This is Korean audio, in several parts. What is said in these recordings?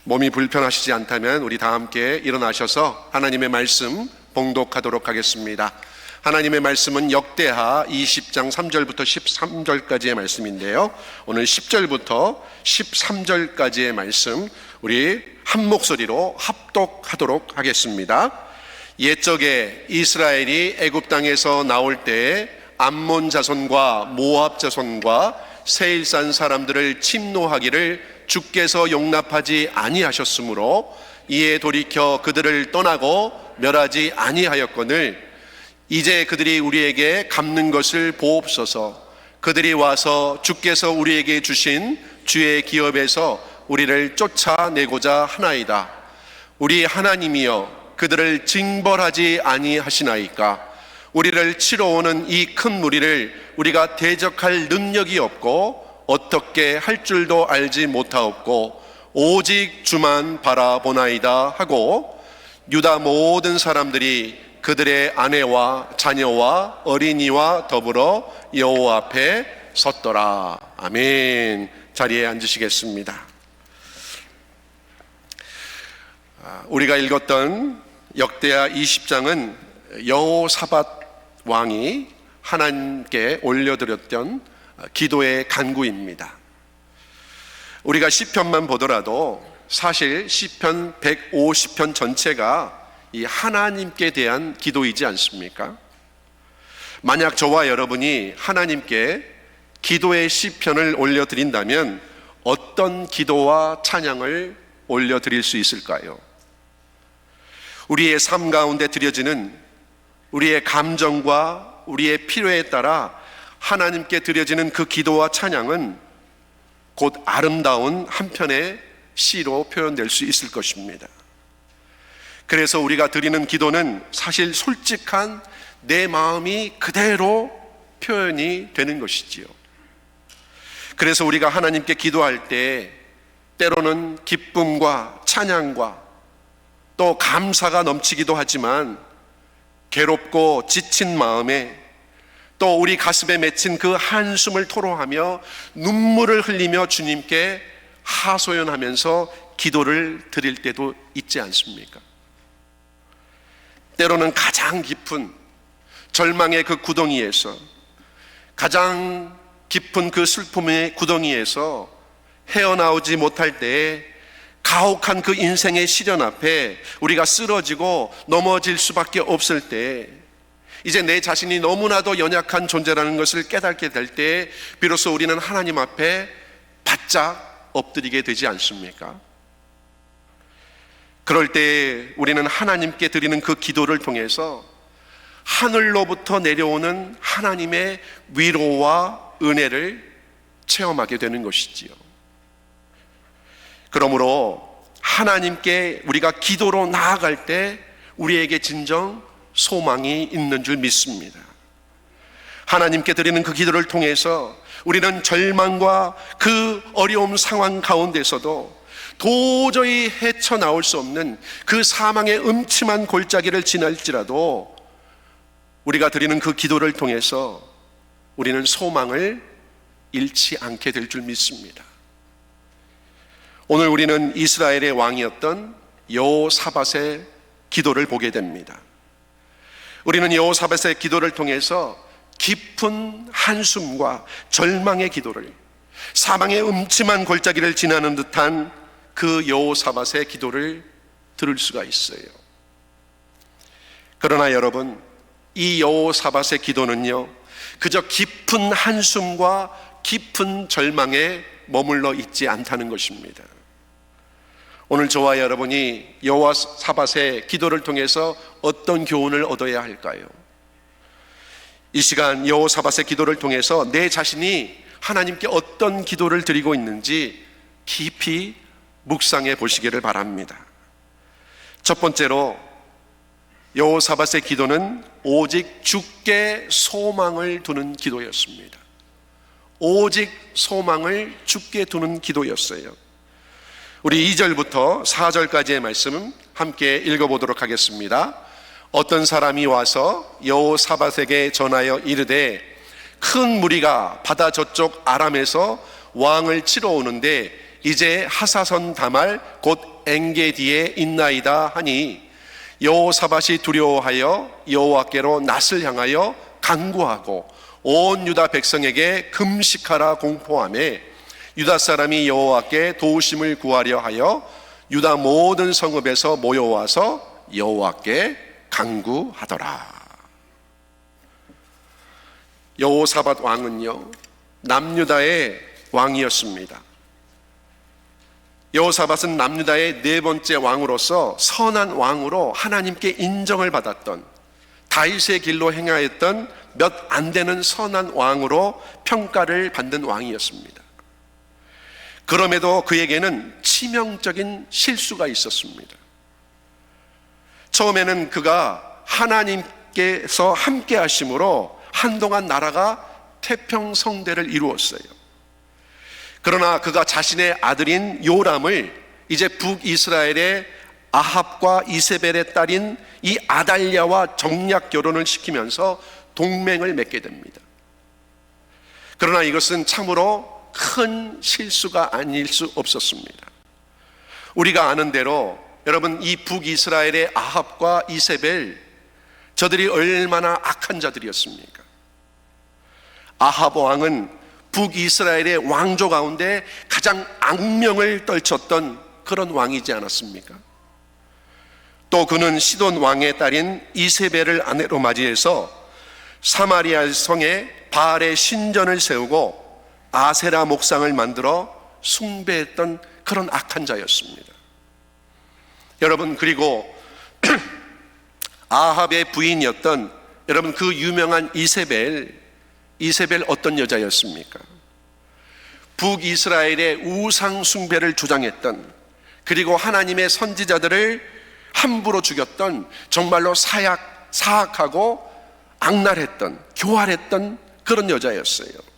몸이 불편하시지 않다면 우리 다 함께 일어나셔서 하나님의 말씀 봉독하도록 하겠습니다. 하나님의 말씀은 역대하 20장 3절부터 13절까지의 말씀인데요, 오늘 10절부터 13절까지의 말씀 우리 한 목소리로 합독하도록 하겠습니다. 옛적에 이스라엘이 애굽 땅에서 나올 때 암몬 자손과 모압 자손과 세일산 사람들을 침노하기를 주께서 용납하지 아니하셨으므로 이에 돌이켜 그들을 떠나고 멸하지 아니하였거늘 이제 그들이 우리에게 갚는 것을 보옵소서. 그들이 와서 주께서 우리에게 주신 주의 기업에서 우리를 쫓아내고자 하나이다. 우리 하나님이여 그들을 징벌하지 아니하시나이까. 우리를 치러 오는 이 큰 무리를 우리가 대적할 능력이 없고 어떻게 할 줄도 알지 못하옵고 오직 주만 바라보나이다 하고 유다 모든 사람들이 그들의 아내와 자녀와 어린이와 더불어 여호와 앞에 섰더라. 아멘. 자리에 앉으시겠습니다. 우리가 읽었던 역대하 20장은 여호사밧 왕이 하나님께 올려드렸던 기도의 간구입니다. 우리가 시편만 보더라도 사실 시편 150편 전체가 이 하나님께 대한 기도이지 않습니까? 만약 저와 여러분이 하나님께 기도의 시편을 올려드린다면 어떤 기도와 찬양을 올려드릴 수 있을까요? 우리의 삶 가운데 드려지는 우리의 감정과 우리의 필요에 따라 하나님께 드려지는 그 기도와 찬양은 곧 아름다운 한 편의 시로 표현될 수 있을 것입니다. 그래서 우리가 드리는 기도는 사실 솔직한 내 마음이 그대로 표현이 되는 것이지요. 그래서 우리가 하나님께 기도할 때 때로는 기쁨과 찬양과 또 감사가 넘치기도 하지만 괴롭고 지친 마음에 또 우리 가슴에 맺힌 그 한숨을 토로하며 눈물을 흘리며 주님께 하소연하면서 기도를 드릴 때도 있지 않습니까? 때로는 가장 깊은 절망의 그 구덩이에서, 가장 깊은 그 슬픔의 구덩이에서 헤어나오지 못할 때에 가혹한 그 인생의 시련 앞에 우리가 쓰러지고 넘어질 수밖에 없을 때, 이제 내 자신이 너무나도 연약한 존재라는 것을 깨닫게 될 때 비로소 우리는 하나님 앞에 바짝 엎드리게 되지 않습니까? 그럴 때 우리는 하나님께 드리는 그 기도를 통해서 하늘로부터 내려오는 하나님의 위로와 은혜를 체험하게 되는 것이지요. 그러므로 하나님께 우리가 기도로 나아갈 때 우리에게 진정 소망이 있는 줄 믿습니다. 하나님께 드리는 그 기도를 통해서 우리는 절망과 그 어려움 상황 가운데서도 도저히 헤쳐나올 수 없는 그 사망의 음침한 골짜기를 지날지라도 우리가 드리는 그 기도를 통해서 우리는 소망을 잃지 않게 될 줄 믿습니다. 오늘 우리는 이스라엘의 왕이었던 여호사밧의 기도를 보게 됩니다. 우리는 여호사밧의 기도를 통해서 깊은 한숨과 절망의 기도를, 사망의 음침한 골짜기를 지나는 듯한 그 여호사밧의 기도를 들을 수가 있어요. 그러나 여러분, 이 여호사밧의 기도는요, 그저 깊은 한숨과 깊은 절망에 머물러 있지 않다는 것입니다. 오늘 저와 여러분이 여호사밧의 기도를 통해서 어떤 교훈을 얻어야 할까요? 이 시간 여호사밧의 기도를 통해서 내 자신이 하나님께 어떤 기도를 드리고 있는지 깊이 묵상해 보시기를 바랍니다. 첫 번째로 여호사밧의 기도는 오직 주께 소망을 두는 기도였습니다. 오직 소망을 주께 두는 기도였어요. 우리 2절부터 4절까지의 말씀 함께 읽어보도록 하겠습니다. 어떤 사람이 와서 여호사밧에게 전하여 이르되 큰 무리가 바다 저쪽 아람에서 왕을 치러 오는데 이제 하사선 다말 곧 엔게디에 있나이다 하니 여호사밧이 두려워하여 여호와께로 낯을 향하여 간구하고 온 유다 백성에게 금식하라 공포하며 유다 사람이 여호와께 도우심을 구하려 하여 유다 모든 성읍에서 모여와서 여호와께 간구하더라. 여호사밧 왕은요, 남유다의 왕이었습니다. 여호사밧은 남유다의 네 번째 왕으로서 선한 왕으로 하나님께 인정을 받았던, 다윗의 길로 행하였던 몇 안 되는 선한 왕으로 평가를 받는 왕이었습니다. 그럼에도 그에게는 치명적인 실수가 있었습니다. 처음에는 그가 하나님께서 함께 하심으로 한동안 나라가 태평성대를 이루었어요. 그러나 그가 자신의 아들인 요람을 이제 북이스라엘의 아합과 이세벨의 딸인 이 아달랴와 정략 결혼을 시키면서 동맹을 맺게 됩니다. 그러나 이것은 참으로 큰 실수가 아닐 수 없었습니다. 우리가 아는 대로 여러분, 이 북이스라엘의 아합과 이세벨, 저들이 얼마나 악한 자들이었습니까? 아합 왕은 북이스라엘의 왕조 가운데 가장 악명을 떨쳤던 그런 왕이지 않았습니까? 또 그는 시돈 왕의 딸인 이세벨을 아내로 맞이해서 사마리아 성에 바알의 신전을 세우고 아세라 목상을 만들어 숭배했던 그런 악한 자였습니다. 여러분, 그리고 아합의 부인이었던 여러분 그 유명한 이세벨 어떤 여자였습니까? 북이스라엘의 우상 숭배를 주장했던, 그리고 하나님의 선지자들을 함부로 죽였던 정말로 사악하고 악랄했던, 교활했던 그런 여자였어요.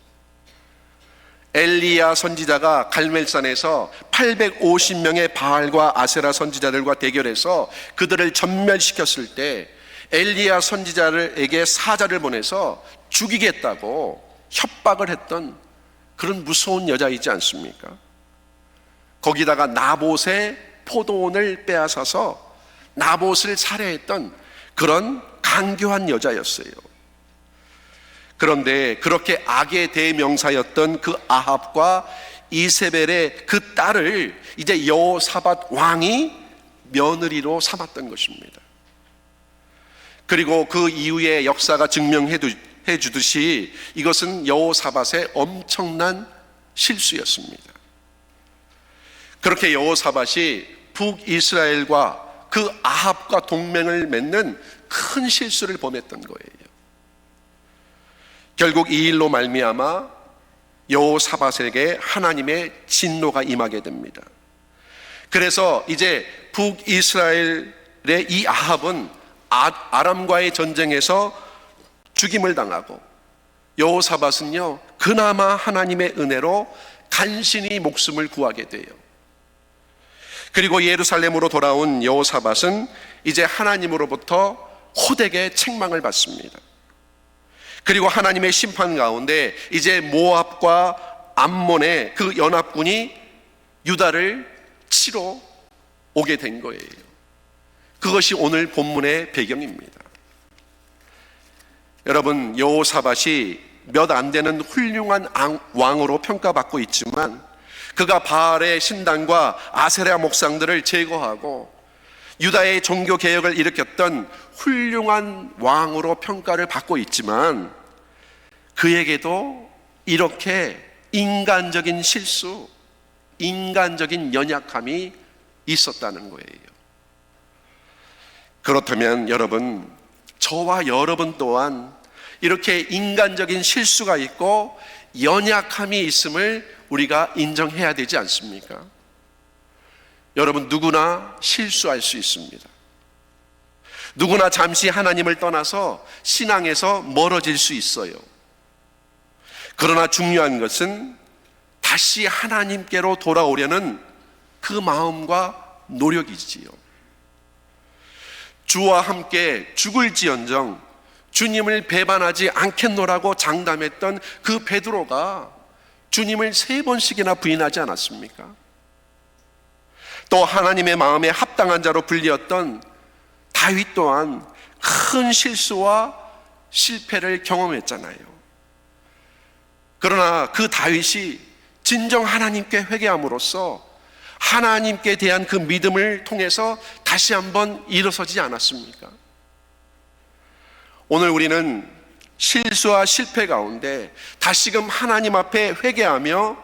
엘리야 선지자가 갈멜산에서 850명의 바알과 아세라 선지자들과 대결해서 그들을 전멸시켰을 때 엘리야 선지자에게 사자를 보내서 죽이겠다고 협박을 했던 그런 무서운 여자이지 않습니까? 거기다가 나봇의 포도원을 빼앗아서 나봇을 살해했던 그런 간교한 여자였어요. 그런데 그렇게 악의 대명사였던 그 아합과 이세벨의 그 딸을 이제 여호사밧 왕이 며느리로 삼았던 것입니다. 그리고 그 이후의 역사가 증명해 주듯이 이것은 여호사밧의 엄청난 실수였습니다. 그렇게 여호사밧이 북이스라엘과 그 아합과 동맹을 맺는 큰 실수를 범했던 거예요. 결국 이 일로 말미암아 여호사밧에게 하나님의 진노가 임하게 됩니다. 그래서 이제 북이스라엘의 이 아합은 아람과의 전쟁에서 죽임을 당하고, 여호사밧은요 그나마 하나님의 은혜로 간신히 목숨을 구하게 돼요. 그리고 예루살렘으로 돌아온 여호사밧은 이제 하나님으로부터 호되게 책망을 받습니다. 그리고 하나님의 심판 가운데 이제 모압과 암몬의 그 연합군이 유다를 치러 오게 된 거예요. 그것이 오늘 본문의 배경입니다. 여러분, 여호사밧이 몇 안 되는 훌륭한 왕으로 평가받고 있지만 그가 바알의 신당과 아세라 목상들을 제거하고 유다의 종교 개혁을 일으켰던 훌륭한 왕으로 평가를 받고 있지만 그에게도 이렇게 인간적인 실수, 인간적인 연약함이 있었다는 거예요. 그렇다면 여러분, 저와 여러분 또한 이렇게 인간적인 실수가 있고 연약함이 있음을 우리가 인정해야 되지 않습니까? 여러분, 누구나 실수할 수 있습니다. 누구나 잠시 하나님을 떠나서 신앙에서 멀어질 수 있어요. 그러나 중요한 것은 다시 하나님께로 돌아오려는 그 마음과 노력이지요. 주와 함께 죽을지언정 주님을 배반하지 않겠노라고 장담했던 그 베드로가 주님을 3번씩이나 부인하지 않았습니까? 또 하나님의 마음에 합당한 자로 불리었던 다윗 또한 큰 실수와 실패를 경험했잖아요. 그러나 그 다윗이 진정 하나님께 회개함으로써 하나님께 대한 그 믿음을 통해서 다시 한번 일어서지 않았습니까? 오늘 우리는 실수와 실패 가운데 다시금 하나님 앞에 회개하며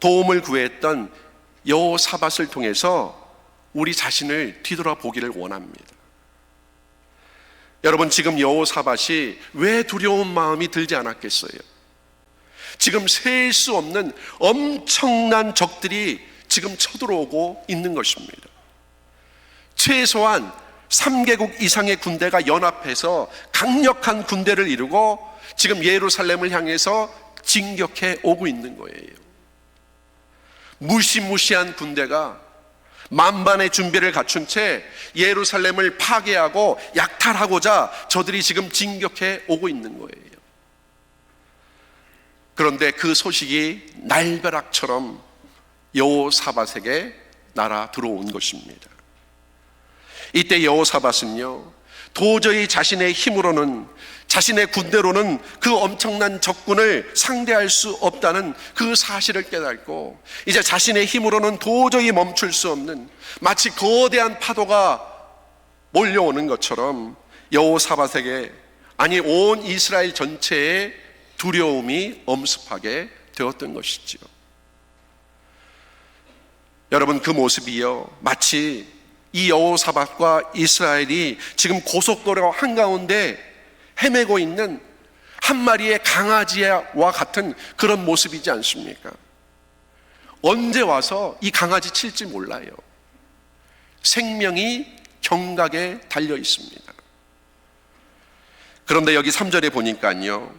도움을 구했던 여호사밧을 통해서 우리 자신을 뒤돌아보기를 원합니다. 여러분, 지금 여호사밧이 왜 두려운 마음이 들지 않았겠어요? 지금 셀 수 없는 엄청난 적들이 지금 쳐들어오고 있는 것입니다. 최소한 3개국 이상의 군대가 연합해서 강력한 군대를 이루고 지금 예루살렘을 향해서 진격해 오고 있는 거예요. 무시무시한 군대가 만반의 준비를 갖춘 채 예루살렘을 파괴하고 약탈하고자 저들이 지금 진격해 오고 있는 거예요. 그런데 그 소식이 날벼락처럼 여호사밧에게 날아 들어온 것입니다. 이때 여호사밧은요, 도저히 자신의 힘으로는, 자신의 군대로는 그 엄청난 적군을 상대할 수 없다는 그 사실을 깨닫고 이제 자신의 힘으로는 도저히 멈출 수 없는, 마치 거대한 파도가 몰려오는 것처럼 여호사밧에게, 아니 온 이스라엘 전체에 두려움이 엄습하게 되었던 것이지요. 여러분, 그 모습이요, 마치 이 여호사밧과 이스라엘이 지금 고속도로 한가운데 헤매고 있는 한 마리의 강아지와 같은 그런 모습이지 않습니까? 언제 와서 이 강아지 칠지 몰라요. 생명이 경각에 달려 있습니다. 그런데 여기 3절에 보니까요,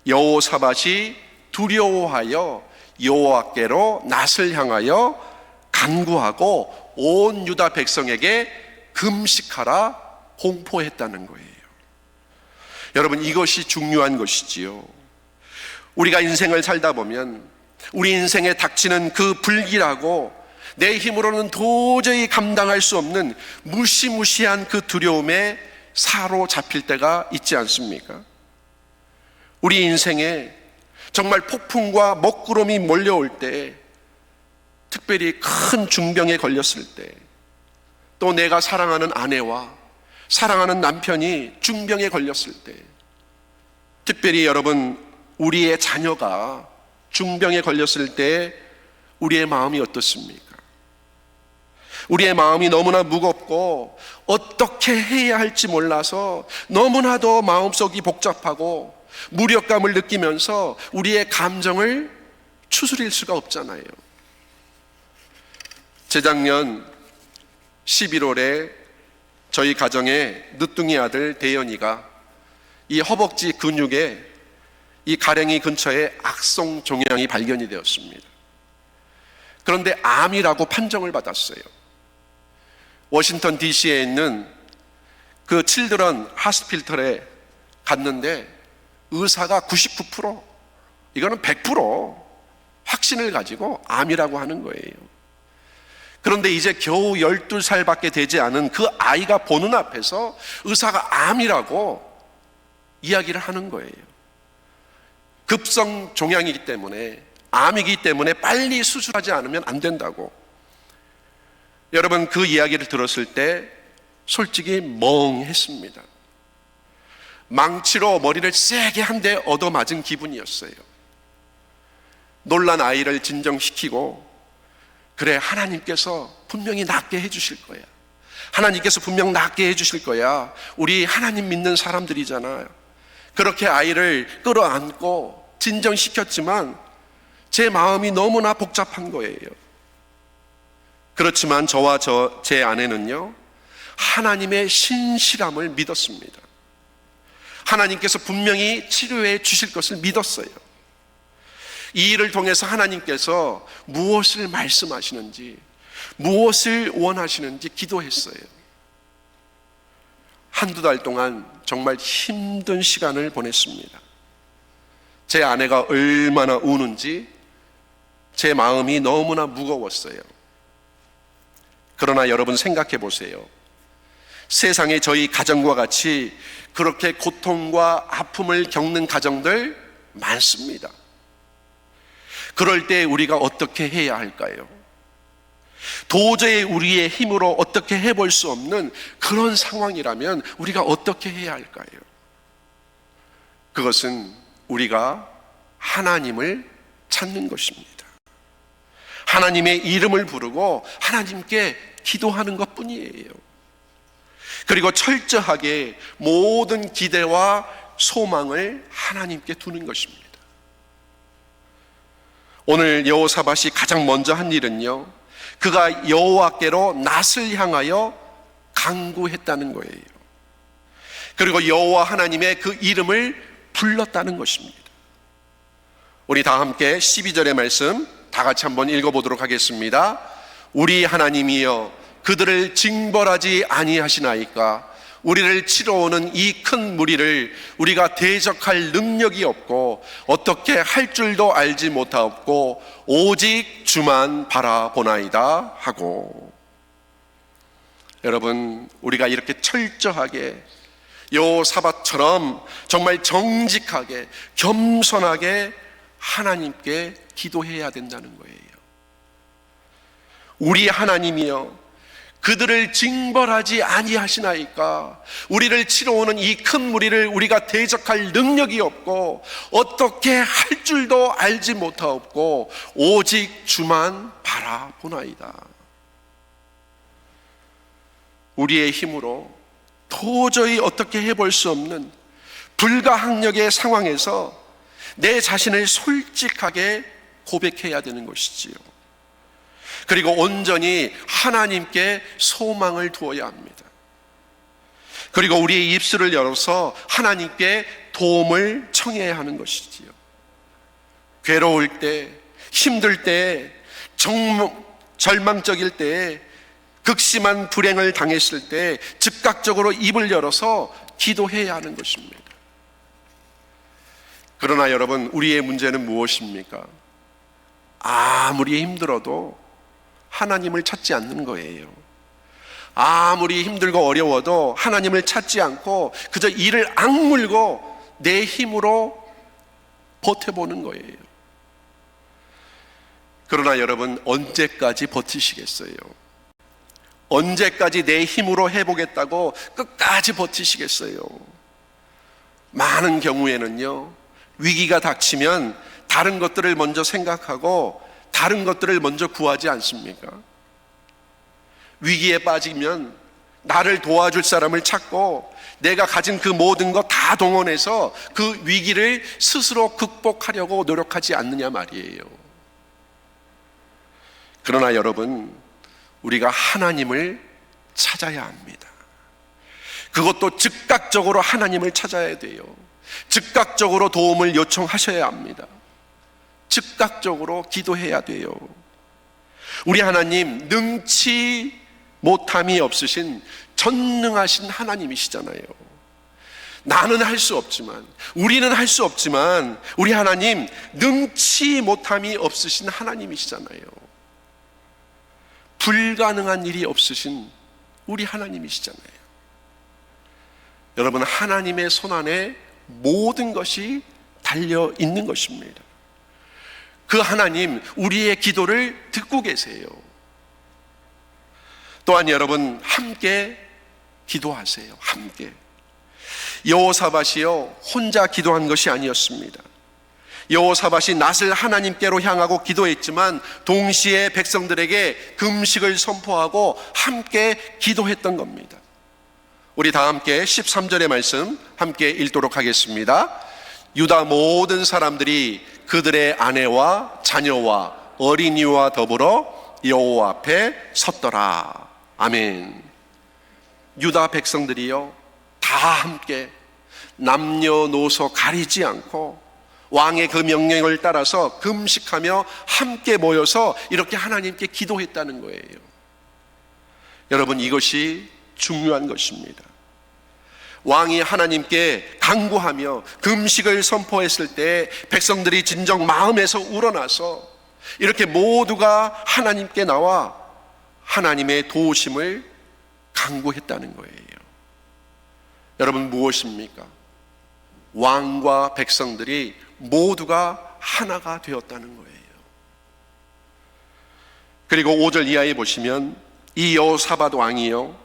여호사밧이 두려워하여 여호와께로 낯을 향하여 간구하고 온 유다 백성에게 금식하라 공포했다는 거예요. 여러분, 이것이 중요한 것이지요. 우리가 인생을 살다 보면 우리 인생에 닥치는 그 불길하고 내 힘으로는 도저히 감당할 수 없는 무시무시한 그 두려움에 사로잡힐 때가 있지 않습니까? 우리 인생에 정말 폭풍과 먹구름이 몰려올 때, 특별히 큰 중병에 걸렸을 때, 또 내가 사랑하는 아내와 사랑하는 남편이 중병에 걸렸을 때, 특별히 여러분, 우리의 자녀가 중병에 걸렸을 때 우리의 마음이 어떻습니까? 우리의 마음이 너무나 무겁고 어떻게 해야 할지 몰라서 너무나도 마음속이 복잡하고 무력감을 느끼면서 우리의 감정을 추스릴 수가 없잖아요. 재작년 11월에 저희 가정의 늦둥이 아들 대현이가 이 허벅지 근육에 이 가랭이 근처에 악성 종양이 발견이 되었습니다. 그런데 암이라고 판정을 받았어요. 워싱턴 DC에 있는 그 칠드런 하스피털에 갔는데 의사가 99%, 이거는 100% 확신을 가지고 암이라고 하는 거예요. 그런데 이제 겨우 12살밖에 되지 않은 그 아이가 보는 앞에서 의사가 암이라고 이야기를 하는 거예요. 급성 종양이기 때문에, 암이기 때문에 빨리 수술하지 않으면 안 된다고. 여러분, 그 이야기를 들었을 때 솔직히 멍했습니다. 망치로 머리를 세게 한 대 얻어맞은 기분이었어요. 놀란 아이를 진정시키고, 그래, 하나님께서 분명히 낫게 해주실 거야. 하나님께서 분명 낫게 해주실 거야. 우리 하나님 믿는 사람들이잖아요. 그렇게 아이를 끌어안고 진정시켰지만 제 마음이 너무나 복잡한 거예요. 그렇지만 저와 제 아내는요, 하나님의 신실함을 믿었습니다. 하나님께서 분명히 치료해 주실 것을 믿었어요. 이 일을 통해서 하나님께서 무엇을 말씀하시는지, 무엇을 원하시는지 기도했어요. 한두 달 동안 정말 힘든 시간을 보냈습니다. 제 아내가 얼마나 우는지 제 마음이 너무나 무거웠어요. 그러나 여러분 생각해 보세요. 세상에 저희 가정과 같이 그렇게 고통과 아픔을 겪는 가정들 많습니다. 그럴 때 우리가 어떻게 해야 할까요? 도저히 우리의 힘으로 어떻게 해볼 수 없는 그런 상황이라면 우리가 어떻게 해야 할까요? 그것은 우리가 하나님을 찾는 것입니다. 하나님의 이름을 부르고 하나님께 기도하는 것 뿐이에요. 그리고 철저하게 모든 기대와 소망을 하나님께 두는 것입니다. 오늘 여호사밧이 가장 먼저 한 일은요, 그가 여호와께로 낫을 향하여 간구했다는 거예요. 그리고 여호와 하나님의 그 이름을 불렀다는 것입니다. 우리 다 함께 12절의 말씀 다 같이 한번 읽어보도록 하겠습니다. 우리 하나님이여 그들을 징벌하지 아니하시나이까? 우리를 치러 오는 이 큰 무리를 우리가 대적할 능력이 없고 어떻게 할 줄도 알지 못하옵고 오직 주만 바라보나이다 하고. 여러분, 우리가 이렇게 철저하게 여호사밧처럼 정말 정직하게 겸손하게 하나님께 기도해야 된다는 거예요. 우리 하나님이여 그들을 징벌하지 아니하시나이까? 우리를 치러 오는 이 큰 무리를 우리가 대적할 능력이 없고 어떻게 할 줄도 알지 못하옵고 오직 주만 바라보나이다. 우리의 힘으로 도저히 어떻게 해볼 수 없는 불가항력의 상황에서 내 자신을 솔직하게 고백해야 되는 것이지요. 그리고 온전히 하나님께 소망을 두어야 합니다. 그리고 우리의 입술을 열어서 하나님께 도움을 청해야 하는 것이지요. 괴로울 때, 힘들 때, 절망적일 때, 극심한 불행을 당했을 때 즉각적으로 입을 열어서 기도해야 하는 것입니다. 그러나 여러분, 우리의 문제는 무엇입니까? 아무리 힘들어도 하나님을 찾지 않는 거예요. 아무리 힘들고 어려워도 하나님을 찾지 않고 그저 이를 악물고 내 힘으로 버텨보는 거예요. 그러나 여러분, 언제까지 버티시겠어요? 언제까지 내 힘으로 해보겠다고 끝까지 버티시겠어요? 많은 경우에는요, 위기가 닥치면 다른 것들을 먼저 생각하고 다른 것들을 먼저 구하지 않습니까? 위기에 빠지면 나를 도와줄 사람을 찾고 내가 가진 그 모든 것 다 동원해서 그 위기를 스스로 극복하려고 노력하지 않느냐 말이에요. 그러나 여러분, 우리가 하나님을 찾아야 합니다. 그것도 즉각적으로 하나님을 찾아야 돼요. 즉각적으로 도움을 요청하셔야 합니다. 즉각적으로 기도해야 돼요. 우리 하나님 능치 못함이 없으신 전능하신 하나님이시잖아요. 나는 할 수 없지만, 우리는 할 수 없지만 우리 하나님 능치 못함이 없으신 하나님이시잖아요. 불가능한 일이 없으신 우리 하나님이시잖아요. 여러분, 하나님의 손안에 모든 것이 달려 있는 것입니다. 그 하나님, 우리의 기도를 듣고 계세요. 또한 여러분, 함께 기도하세요. 함께. 여호사밧이요, 혼자 기도한 것이 아니었습니다. 여호사밧이 낫을 하나님께로 향하고 기도했지만 동시에 백성들에게 금식을 선포하고 함께 기도했던 겁니다. 우리 다 함께 13절의 말씀 함께 읽도록 하겠습니다. 유다 모든 사람들이 그들의 아내와 자녀와 어린이와 더불어 여호와 앞에 섰더라. 아멘. 유다 백성들이요, 다 함께 남녀노소 가리지 않고 왕의 그 명령을 따라서 금식하며 함께 모여서 이렇게 하나님께 기도했다는 거예요. 여러분, 이것이 중요한 것입니다. 왕이 하나님께 간구하며 금식을 선포했을 때 백성들이 진정 마음에서 우러나서 이렇게 모두가 하나님께 나와 하나님의 도우심을 간구했다는 거예요. 여러분, 무엇입니까? 왕과 백성들이 모두가 하나가 되었다는 거예요. 그리고 5절 이하에 보시면 이 여호사밧 왕이요,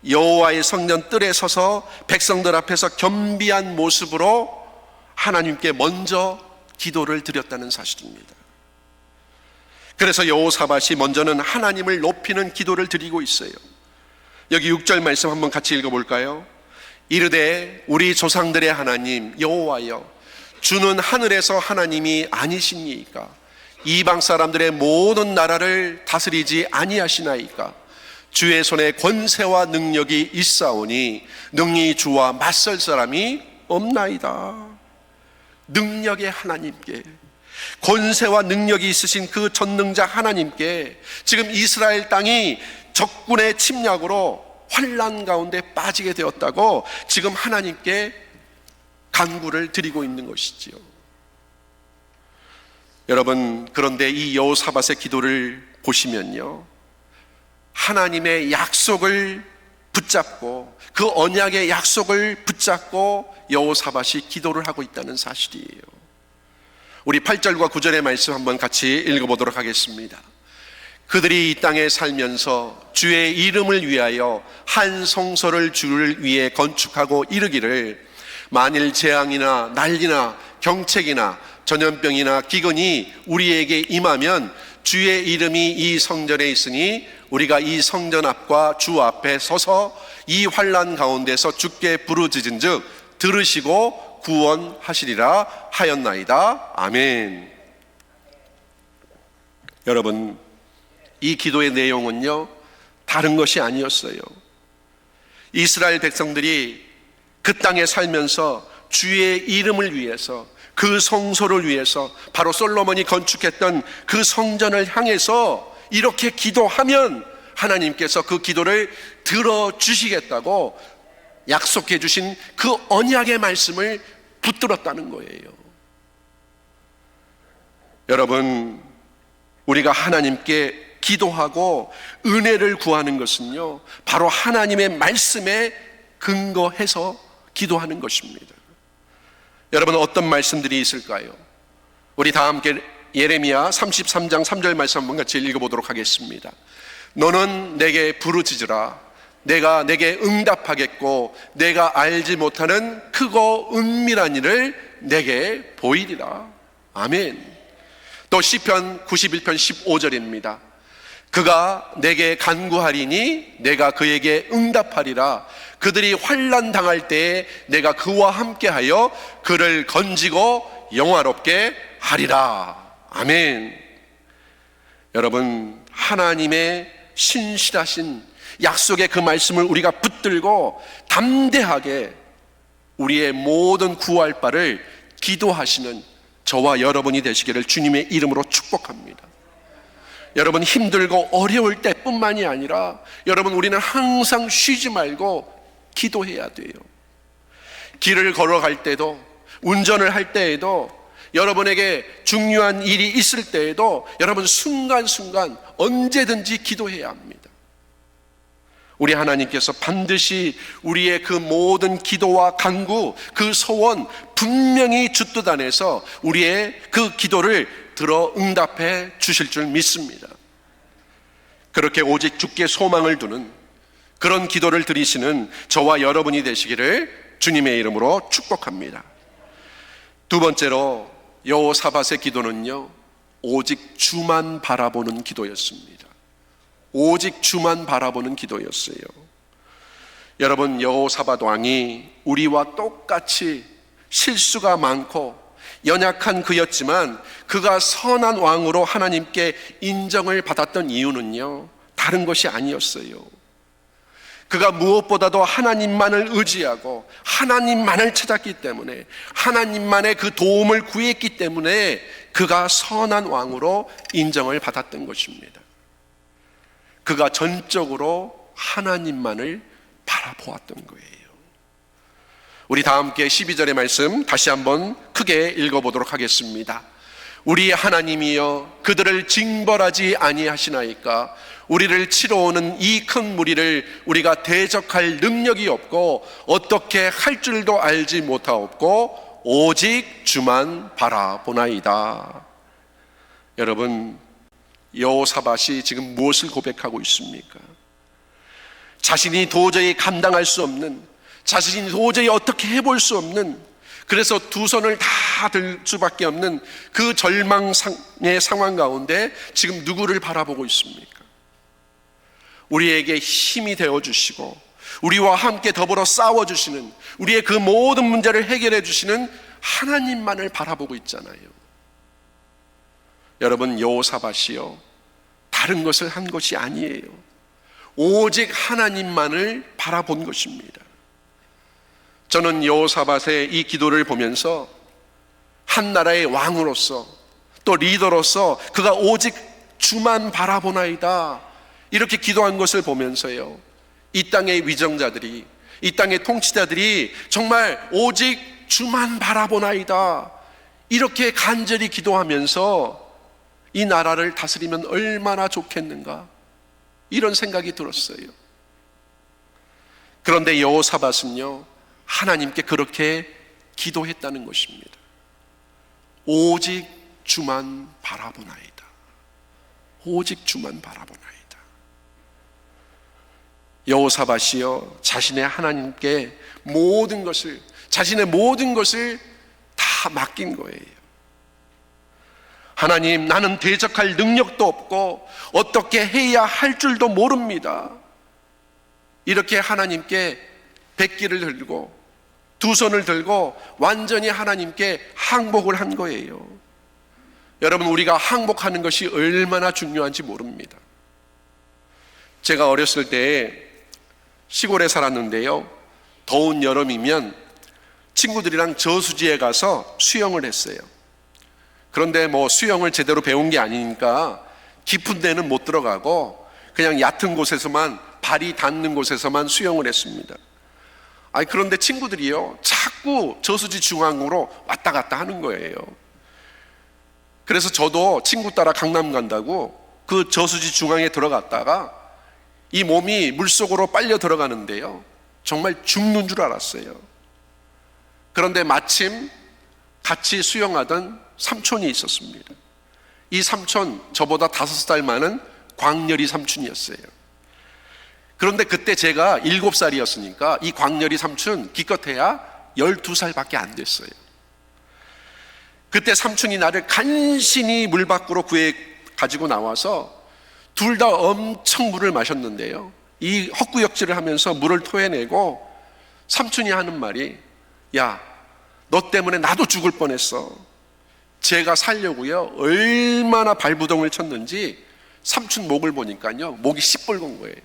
여호와의 성전 뜰에 서서 백성들 앞에서 겸비한 모습으로 하나님께 먼저 기도를 드렸다는 사실입니다. 그래서 여호사밧이 먼저는 하나님을 높이는 기도를 드리고 있어요. 여기 6절 말씀 한번 같이 읽어볼까요? 이르되 우리 조상들의 하나님 여호와여, 주는 하늘에서 하나님이 아니시니이까? 이방 사람들의 모든 나라를 다스리지 아니하시나이까? 주의 손에 권세와 능력이 있사오니 능히 주와 맞설 사람이 없나이다. 능력의 하나님께, 권세와 능력이 있으신 그 전능자 하나님께 지금 이스라엘 땅이 적군의 침략으로 환난 가운데 빠지게 되었다고 지금 하나님께 간구를 드리고 있는 것이지요. 여러분, 그런데 이 여호사밧의 기도를 보시면요, 하나님의 약속을 붙잡고 그 언약의 약속을 붙잡고 여호사밧이 기도를 하고 있다는 사실이에요. 우리 8절과 9절의 말씀 한번 같이 읽어보도록 하겠습니다. 그들이 이 땅에 살면서 주의 이름을 위하여 한 성소를 주를 위해 건축하고 이르기를, 만일 재앙이나 난리나 경책이나 전염병이나 기근이 우리에게 임하면 주의 이름이 이 성전에 있으니 우리가 이 성전 앞과 주 앞에 서서 이 환난 가운데서 주께 부르짖은즉 들으시고 구원하시리라 하였나이다. 아멘. 여러분, 이 기도의 내용은요, 다른 것이 아니었어요. 이스라엘 백성들이 그 땅에 살면서 주의 이름을 위해서, 그 성소를 위해서, 바로 솔로몬이 건축했던 그 성전을 향해서 이렇게 기도하면 하나님께서 그 기도를 들어주시겠다고 약속해 주신 그 언약의 말씀을 붙들었다는 거예요. 여러분, 우리가 하나님께 기도하고 은혜를 구하는 것은요, 바로 하나님의 말씀에 근거해서 기도하는 것입니다. 여러분, 어떤 말씀들이 있을까요? 우리 다 함께 예레미야 33장 3절 말씀 한번 같이 읽어보도록 하겠습니다. 너는 내게 부르짖으라. 내가 내게 응답하겠고 내가 알지 못하는 크고 은밀한 일을 내게 보이리라. 아멘. 또 시편 91편 15절입니다. 그가 내게 간구하리니 내가 그에게 응답하리라. 그들이 환난 당할 때에 내가 그와 함께하여 그를 건지고 영화롭게 하리라. 아멘. 여러분, 하나님의 신실하신 약속의 그 말씀을 우리가 붙들고 담대하게 우리의 모든 구할 바를 기도하시는 저와 여러분이 되시기를 주님의 이름으로 축복합니다. 여러분, 힘들고 어려울 때뿐만이 아니라 여러분, 우리는 항상 쉬지 말고 기도해야 돼요. 길을 걸어갈 때도, 운전을 할 때에도, 여러분에게 중요한 일이 있을 때에도 여러분 순간순간 언제든지 기도해야 합니다. 우리 하나님께서 반드시 우리의 그 모든 기도와 간구, 그 소원 분명히 주 뜻 안에서 우리의 그 기도를 들어 응답해 주실 줄 믿습니다. 그렇게 오직 주께 소망을 두는 그런 기도를 드리시는 저와 여러분이 되시기를 주님의 이름으로 축복합니다. 두 번째로 여호사밧의 기도는요, 오직 주만 바라보는 기도였습니다. 오직 주만 바라보는 기도였어요. 여러분, 여호사밧 왕이 우리와 똑같이 실수가 많고 연약한 그였지만 그가 선한 왕으로 하나님께 인정을 받았던 이유는요, 다른 것이 아니었어요. 그가 무엇보다도 하나님만을 의지하고 하나님만을 찾았기 때문에, 하나님만의 그 도움을 구했기 때문에 그가 선한 왕으로 인정을 받았던 것입니다. 그가 전적으로 하나님만을 바라보았던 거예요. 우리 다 함께 12절의 말씀 다시 한번 크게 읽어보도록 하겠습니다. 우리의 하나님이여 그들을 징벌하지 아니하시나이까. 우리를 치러오는 이 큰 무리를 우리가 대적할 능력이 없고 어떻게 할 줄도 알지 못하옵고 오직 주만 바라보나이다. 여러분, 여호사밧이 지금 무엇을 고백하고 있습니까? 자신이 도저히 감당할 수 없는, 자신이 도저히 어떻게 해볼 수 없는, 그래서 두 손을 다 들 수밖에 없는 그 절망의 상황 가운데 지금 누구를 바라보고 있습니까? 우리에게 힘이 되어주시고 우리와 함께 더불어 싸워주시는, 우리의 그 모든 문제를 해결해 주시는 하나님만을 바라보고 있잖아요. 여러분, 여호사밧이요 다른 것을 한 것이 아니에요. 오직 하나님만을 바라본 것입니다. 저는 여호사밧의 이 기도를 보면서 한 나라의 왕으로서 또 리더로서 그가 오직 주만 바라보나이다 이렇게 기도한 것을 보면서요, 이 땅의 위정자들이, 이 땅의 통치자들이 정말 오직 주만 바라보나이다 이렇게 간절히 기도하면서 이 나라를 다스리면 얼마나 좋겠는가, 이런 생각이 들었어요. 그런데 여호사밧은요 하나님께 그렇게 기도했다는 것입니다. 오직 주만 바라보나이다. 오직 주만 바라보나이다. 여호사밧이요 자신의 하나님께 모든 것을, 자신의 모든 것을 다 맡긴 거예요. 하나님, 나는 대적할 능력도 없고 어떻게 해야 할 줄도 모릅니다. 이렇게 하나님께 백기를 들고 두 손을 들고 완전히 하나님께 항복을 한 거예요. 여러분, 우리가 항복하는 것이 얼마나 중요한지 모릅니다. 제가 어렸을 때 시골에 살았는데요, 더운 여름이면 친구들이랑 저수지에 가서 수영을 했어요. 그런데 수영을 제대로 배운 게 아니니까 깊은 데는 못 들어가고 그냥 얕은 곳에서만, 발이 닿는 곳에서만 수영을 했습니다. 그런데 친구들이요 자꾸 저수지 중앙으로 왔다 갔다 하는 거예요. 그래서 저도 친구 따라 강남 간다고 그 저수지 중앙에 들어갔다가 이 몸이 물속으로 빨려 들어가는데요, 정말 죽는 줄 알았어요. 그런데 마침 같이 수영하던 삼촌이 있었습니다. 이 삼촌, 저보다 5살 많은 광렬이 삼촌이었어요. 그런데 그때 제가 7살이었으니까 이 광렬이 삼촌 기껏해야 12살밖에 안 됐어요. 그때 삼촌이 나를 간신히 물 밖으로 구해 가지고 나와서 둘 다 엄청 물을 마셨는데요, 이 헛구역질을 하면서 물을 토해내고 삼촌이 하는 말이, 야, 너 때문에 나도 죽을 뻔했어. 제가 살려고요 얼마나 발부동을 쳤는지 삼촌 목을 보니까요 목이 시뻘건 거예요.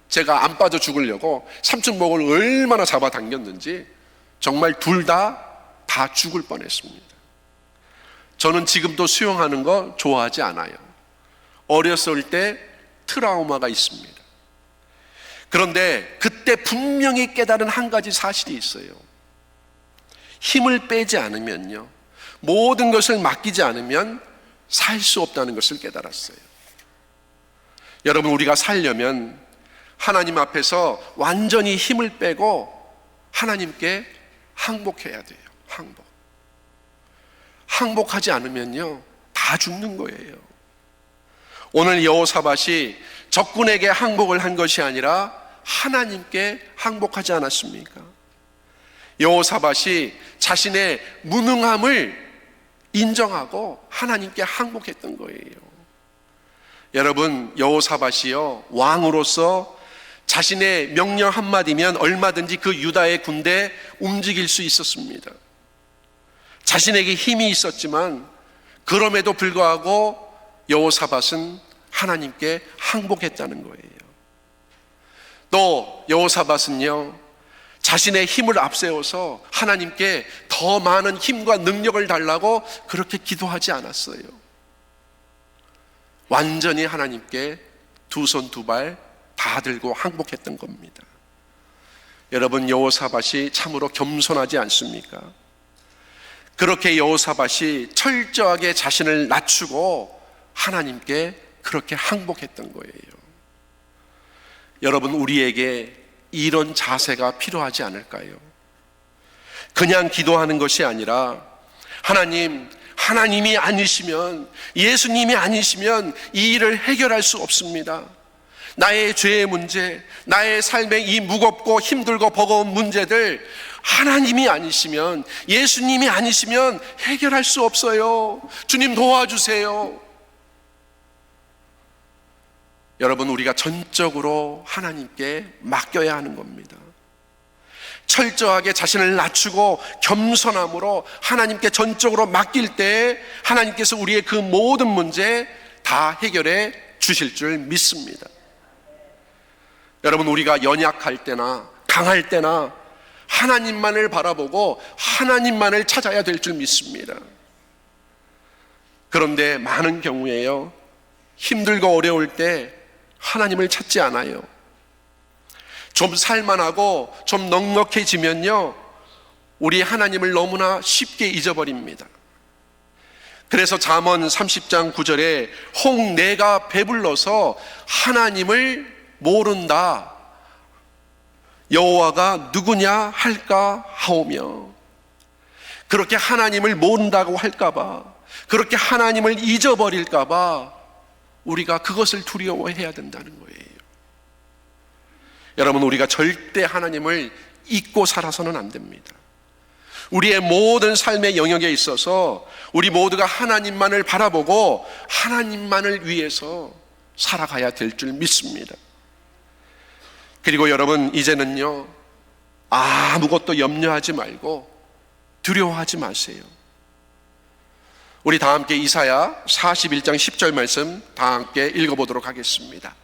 제가 안 빠져 죽으려고 삼촌 목을 얼마나 잡아당겼는지 정말 둘 다 죽을 뻔했습니다. 저는 지금도 수영하는 거 좋아하지 않아요. 어렸을 때 트라우마가 있습니다. 그런데 그때 분명히 깨달은 한 가지 사실이 있어요. 힘을 빼지 않으면요, 모든 것을 맡기지 않으면 살 수 없다는 것을 깨달았어요. 여러분, 우리가 살려면 하나님 앞에서 완전히 힘을 빼고 하나님께 항복해야 돼요. 항복하지 않으면요 다 죽는 거예요. 오늘 여호사밧이 적군에게 항복을 한 것이 아니라 하나님께 항복하지 않았습니까? 여호사밧이 자신의 무능함을 인정하고 하나님께 항복했던 거예요. 여러분, 여호사밧이요 왕으로서 자신의 명령 한마디면 얼마든지 그 유다의 군대 움직일 수 있었습니다. 자신에게 힘이 있었지만 그럼에도 불구하고 여호사밧은 하나님께 항복했다는 거예요. 또 여호사밧은요 자신의 힘을 앞세워서 하나님께 더 많은 힘과 능력을 달라고 그렇게 기도하지 않았어요. 완전히 하나님께 두 손 두 발 다 들고 항복했던 겁니다. 여러분, 여호사밧이 참으로 겸손하지 않습니까? 그렇게 여호사밧이 철저하게 자신을 낮추고 하나님께 그렇게 항복했던 거예요. 여러분, 우리에게 이런 자세가 필요하지 않을까요? 그냥 기도하는 것이 아니라 하나님이 아니시면, 예수님이 아니시면 이 일을 해결할 수 없습니다. 나의 죄의 문제, 나의 삶의 이 무겁고 힘들고 버거운 문제들 하나님이 아니시면, 예수님이 아니시면 해결할 수 없어요. 주님 도와주세요. 여러분, 우리가 전적으로 하나님께 맡겨야 하는 겁니다. 철저하게 자신을 낮추고 겸손함으로 하나님께 전적으로 맡길 때 하나님께서 우리의 그 모든 문제 다 해결해 주실 줄 믿습니다. 여러분, 우리가 연약할 때나 강할 때나 하나님만을 바라보고 하나님만을 찾아야 될 줄 믿습니다. 그런데 많은 경우에요, 힘들고 어려울 때 하나님을 찾지 않아요. 좀 살만하고 좀 넉넉해지면요, 우리 하나님을 너무나 쉽게 잊어버립니다. 그래서 잠언 30장 9절에 홍내가 배불러서 하나님을 모른다, 여호와가 누구냐 할까 하오며, 그렇게 하나님을 모른다고 할까봐, 그렇게 하나님을 잊어버릴까봐 우리가 그것을 두려워해야 된다는 거예요. 여러분, 우리가 절대 하나님을 잊고 살아서는 안 됩니다. 우리의 모든 삶의 영역에 있어서 우리 모두가 하나님만을 바라보고 하나님만을 위해서 살아가야 될 줄 믿습니다. 그리고 여러분, 이제는요, 아무것도 염려하지 말고 두려워하지 마세요. 우리 다 함께 이사야 41장 10절 말씀 다 함께 읽어보도록 하겠습니다.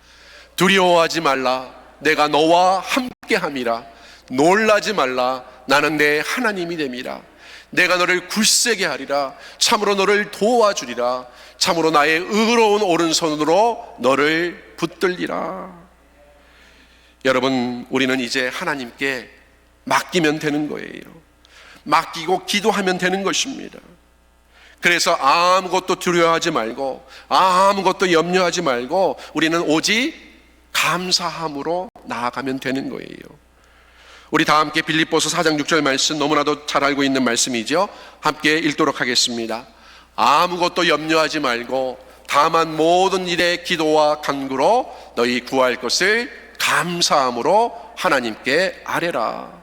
두려워하지 말라, 내가 너와 함께함이라. 놀라지 말라, 나는 내 하나님이 됨이라. 내가 너를 굳세게 하리라. 참으로 너를 도와주리라. 참으로 나의 의로운 오른손으로 너를 붙들리라. 여러분, 우리는 이제 하나님께 맡기면 되는 거예요. 맡기고 기도하면 되는 것입니다. 그래서 아무것도 두려워하지 말고 아무것도 염려하지 말고 우리는 오직 감사함으로 나아가면 되는 거예요. 우리 다 함께 빌립보서 4장 6절 말씀, 너무나도 잘 알고 있는 말씀이죠. 함께 읽도록 하겠습니다. 아무것도 염려하지 말고 다만 모든 일에 기도와 간구로 너희 구할 것을 감사함으로 하나님께 아뢰라.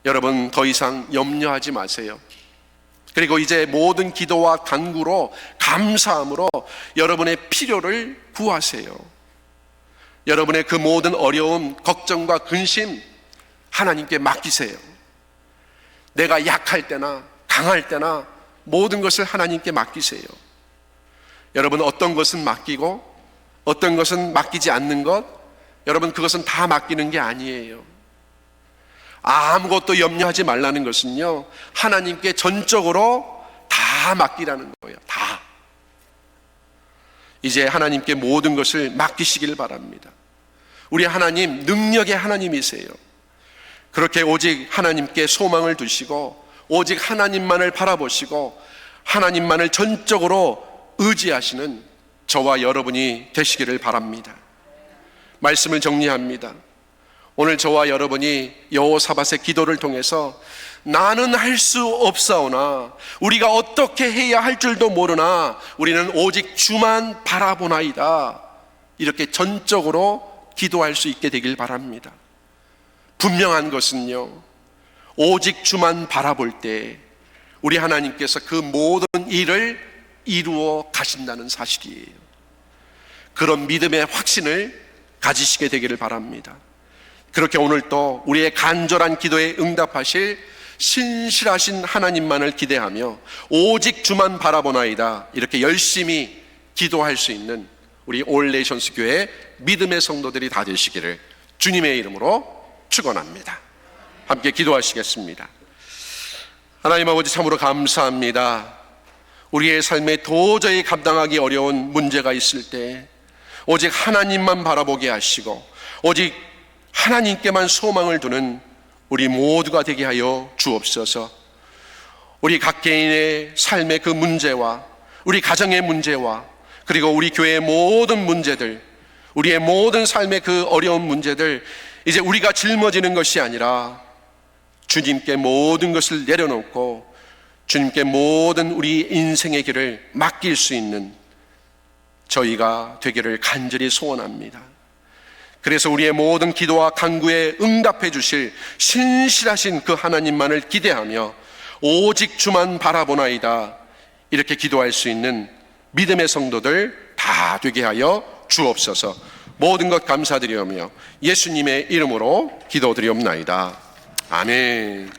여러분, 더 이상 염려하지 마세요. 그리고 이제 모든 기도와 간구로 감사함으로 여러분의 필요를 구하세요. 여러분의 그 모든 어려움, 걱정과 근심 하나님께 맡기세요. 내가 약할 때나 강할 때나 모든 것을 하나님께 맡기세요. 여러분, 어떤 것은 맡기고 어떤 것은 맡기지 않는 것, 여러분, 그것은 다 맡기는 게 아니에요. 아무것도 염려하지 말라는 것은요, 하나님께 전적으로 다 맡기라는 거예요. 다. 이제 하나님께 모든 것을 맡기시길 바랍니다. 우리 하나님, 능력의 하나님이세요. 그렇게 오직 하나님께 소망을 두시고 오직 하나님만을 바라보시고 하나님만을 전적으로 의지하시는 저와 여러분이 되시기를 바랍니다. 말씀을 정리합니다. 오늘 저와 여러분이 여호사밧의 기도를 통해서 나는 할 수 없사오나 우리가 어떻게 해야 할 줄도 모르나 우리는 오직 주만 바라보나이다, 이렇게 전적으로 기도할 수 있게 되길 바랍니다. 분명한 것은요, 오직 주만 바라볼 때 우리 하나님께서 그 모든 일을 이루어 가신다는 사실이에요. 그런 믿음의 확신을 가지시게 되기를 바랍니다. 그렇게 오늘 또 우리의 간절한 기도에 응답하실 신실하신 하나님만을 기대하며 오직 주만 바라보나이다, 이렇게 열심히 기도할 수 있는 우리 올 네이션스 교회 믿음의 성도들이 다 되시기를 주님의 이름으로 축원합니다. 함께 기도하시겠습니다. 하나님 아버지, 참으로 감사합니다. 우리의 삶에 도저히 감당하기 어려운 문제가 있을 때 오직 하나님만 바라보게 하시고 오직 하나님께만 소망을 두는 우리 모두가 되게 하여 주옵소서. 우리 각 개인의 삶의 그 문제와 우리 가정의 문제와 그리고 우리 교회의 모든 문제들, 우리의 모든 삶의 그 어려운 문제들, 이제 우리가 짊어지는 것이 아니라 주님께 모든 것을 내려놓고 주님께 모든 우리 인생의 길을 맡길 수 있는 저희가 되기를 간절히 소원합니다. 그래서 우리의 모든 기도와 간구에 응답해 주실 신실하신 그 하나님만을 기대하며 오직 주만 바라보나이다, 이렇게 기도할 수 있는 믿음의 성도들 다 되게 하여 주옵소서. 모든 것 감사드리오며 예수님의 이름으로 기도드리옵나이다. 아멘.